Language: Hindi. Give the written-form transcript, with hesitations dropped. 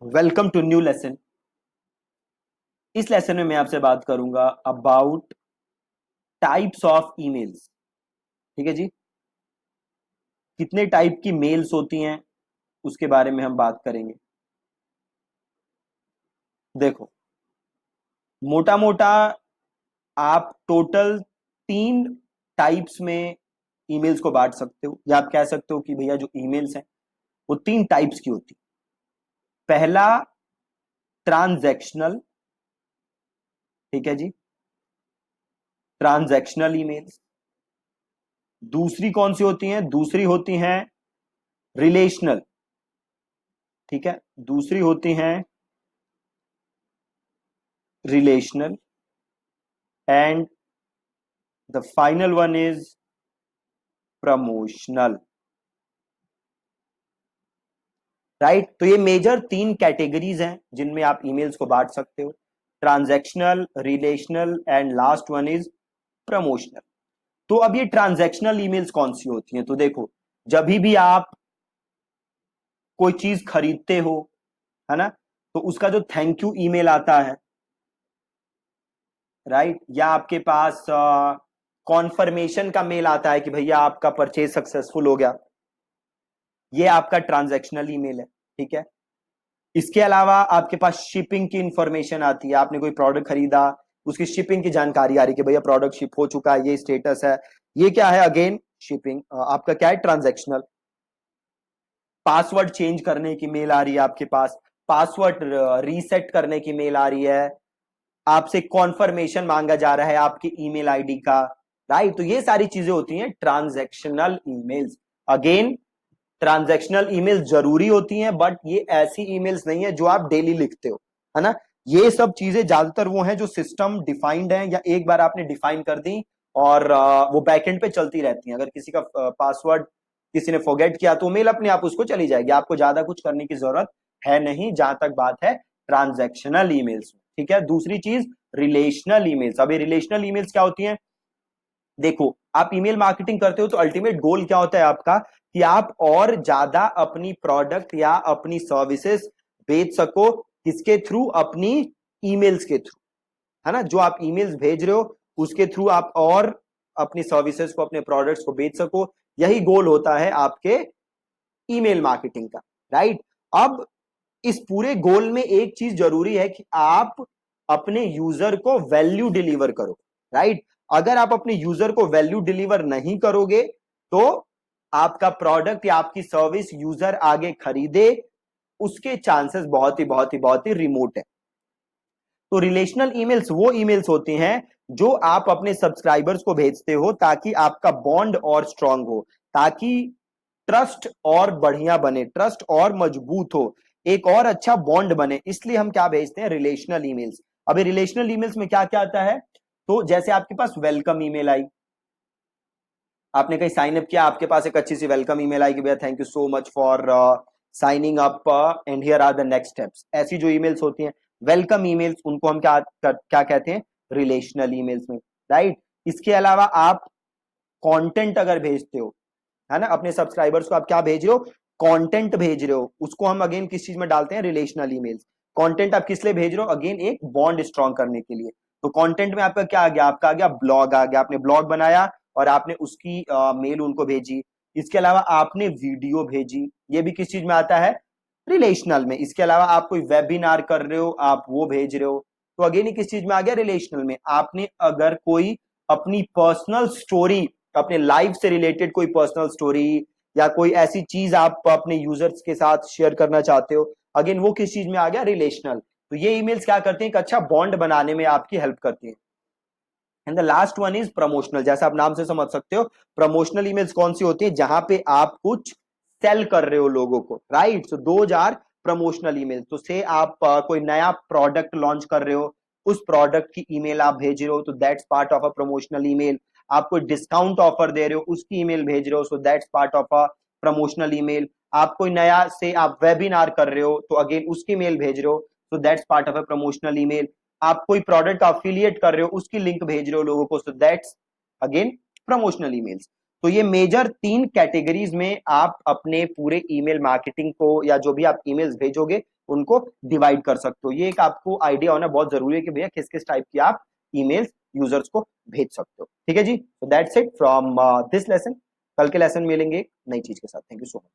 Welcome to new lesson. इस लेसन में मैं आपसे बात करूंगा अबाउट टाइप्स ऑफ ईमेल्स। ठीक है जी। कितने टाइप की मेल्स होती हैं उसके बारे में हम बात करेंगे। देखो, मोटा मोटा आप टोटल 3 टाइप्स में ईमेल्स को बांट सकते हो, या आप कह सकते हो कि भैया जो ईमेल्स हैं वो 3 टाइप्स की होती। पहला, ट्रांजैक्शनल। ठीक है जी, ट्रांजैक्शनल ईमेल्स। दूसरी कौन सी होती हैं? दूसरी होती हैं रिलेशनल। ठीक है, दूसरी होती हैं relational, and the final one is promotional. Right, तो ये मेजर 3 कैटेगरीज हैं जिनमें आप ईमेल्स को बांट सकते हो। Transactional, relational and last one is promotional. तो अब ये ट्रांजैक्शनल ईमेल्स कौन सी होती हैं? तो देखो, जब भी आप कोई चीज खरीदते हो, है ना, तो उसका जो थैंक यू ईमेल आता है, राइट, या आपके पास कॉन्फर्मेशन का मेल आता है कि भैया आपका परचेज सक्सेसफुल हो गया, ये आपका ट्रांजैक्शनल ईमेल है। ठीक है। इसके अलावा आपके पास शिपिंग की इंफॉर्मेशन आती है, आपने कोई प्रोडक्ट खरीदा, उसकी शिपिंग की जानकारी आ रही है कि भैया प्रोडक्ट शिप हो चुका है, ये स्टेटस है। ये क्या है? अगेन शिपिंग, आपका क्या है? ट्रांजैक्शनल। पासवर्ड चेंज करने की मेल आ रही है आपके पास, पासवर्ड रीसेट करने की मेल आ रही है, आपसे कॉन्फर्मेशन मांगा जा रहा है आपकी ईमेल आईडी का। राइट, तो ये सारी चीजें होती हैं transactional emails. Again, transactional email जरूरी होती हैं, बट ये ऐसी ईमेल्स नहीं है जो आप डेली लिखते हो, है ना। ये सब चीजें ज्यादातर वो हैं जो सिस्टम डिफाइंड है, या एक बार आपने डिफाइन कर दी और वो बैकएंड पे चलती रहती हैं। अगर किसी का पासवर्ड किसी ने फॉरगेट किया तो मेल अपने आप उसको चली जाएगी, आपको ज्यादा कुछ करने की जरूरत है नहीं, जहां तक बात है ट्रांजैक्शनल ईमेल्स में। ठीक है। दूसरी चीज, रिलेशनल ईमेल्स। अब ये रिलेशनल ईमेल्स क्या होती हैं? देखो, आप ईमेल मार्केटिंग करते हो तो अल्टीमेट गोल क्या होता है आपका? कि आप और ज्यादा अपनी प्रोडक्ट या अपनी सर्विसेज बेच सको। किसके थ्रू? अपनी ईमेल्स के थ्रू, है ना। जो आप ईमेल्स भेज रहे हो उसके थ्रू आप और अपनी सर्विसेज को, अपने प्रोडक्ट्स को बेच सको। यही गोल होता है आपके ईमेल मार्केटिंग का। राइट। अब इस पूरे गोल में एक चीज जरूरी है कि आप अपने यूजर को वैल्यू डिलीवर करो। राइट। अगर आप अपने यूजर को वैल्यू डिलीवर नहीं करोगे तो आपका प्रोडक्ट या आपकी सर्विस यूजर आगे खरीदे, उसके चांसेस बहुत ही रिमोट है। तो रिलेशनल ईमेल्स वो ईमेल्स होती हैं जो आप अपने सब्सक्राइबर्स को भेजते हो ताकि आपका बॉन्ड और स्ट्रांग हो, ताकि ट्रस्ट और बढ़िया बने, ट्रस्ट और मजबूत हो, एक और अच्छा बॉन्ड बने। इसलिए हम क्या भेजते हैं? Relational emails. अभी रिलेशनल ईमेल्स में क्या क्या आता है? तो जैसे आपके पास वेलकम ईमेल आई, आपने कहीं साइन अप किया, आपके पास एक अच्छी सी वेलकम ईमेल आई कि भैया thank you so much for signing up and here are the next steps. ऐसी जो ईमेल्स होती हैं वेलकम ईमेल्स, उनको हम क्या कहते हैं? रिलेशनल ईमेल्स में। राइट। इसके अलावा आप कंटेंट अगर भेजते हो, है ना, अपने सब्सक्राइबर्स को आप क्या भेज रहे हो? कंटेंट भेज रहे हो, उसको हम अगेन किस चीज में डालते हैं? Relational emails. कंटेंट आप किस लिए भेज रहे हो? अगेन एक बॉन्ड स्ट्रांग करने के लिए। तो कंटेंट में आपका क्या आ गया? आपका आ गया ब्लॉग आ गया, आपने ब्लॉग बनाया और आपने उसकी मेल उनको भेजी। इसके अलावा आपने वीडियो भेजी, ये भी किस चीज में आता है? रिलेशनल में। इसके अलावा आप कोई वेबिनार कर रहे हो, आप वो भेज रहे हो, तो अगेन ही किस चीज में आ गया? रिलेशनल में। आपने अगर कोई अपनी पर्सनल स्टोरी, अपने लाइफ से रिलेटेड कोई पर्सनल स्टोरी या कोई ऐसी चीज आप अपने यूजर्स के साथ शेयर करना चाहते हो, अगेन वो किस चीज में आ गया? रिलेशनल। तो ये ईमेल्स क्या करते हैं? एक अच्छा बॉन्ड बनाने में आपकी हेल्प करती हैं। And the last one is promotional. जैसे आप नाम से समझ सकते हो, प्रमोशनल ईमेल्स कौन सी होती है? जहां पे आप कुछ सेल कर रहे हो लोगों को। Right, so those are promotional emails. तो से आप कोई नया प्रोडक्ट लॉन्च कर रहे हो, उस प्रोडक्ट की ईमेल आप भेज रहे हो, तो that's part of a promotional email. आप कोई डिस्काउंट ऑफर दे रहे हो, उसकी ईमेल भेज रहे हो, so that's part of a promotional email. आप कोई नया से आप वेबिनार कर रहे हो, तो अगेन उसकी मेल भेज रहे हो, so that's part of a promotional email. आप कोई प्रोडक्ट अफिलिएट कर रहे हो, उसकी लिंक भेज रहे हो लोगों को, so that's again promotional emails. तो ये मेजर 3 कैटेगरीज में आप अपने पूरे ईमेल मार्केटिंग को या जो भी आप ईमेल्स भेजोगे उनको डिवाइड कर सकते हो। ये एक आपको आइडिया होना बहुत जरूरी है कि भैया किस किस टाइप की आप ईमेल्स यूजर्स को भेज सकते हो। ठीक है जी, तो that's it from this lesson. कल के लेसन मिलेंगे नई चीज के साथ। Thank you so much.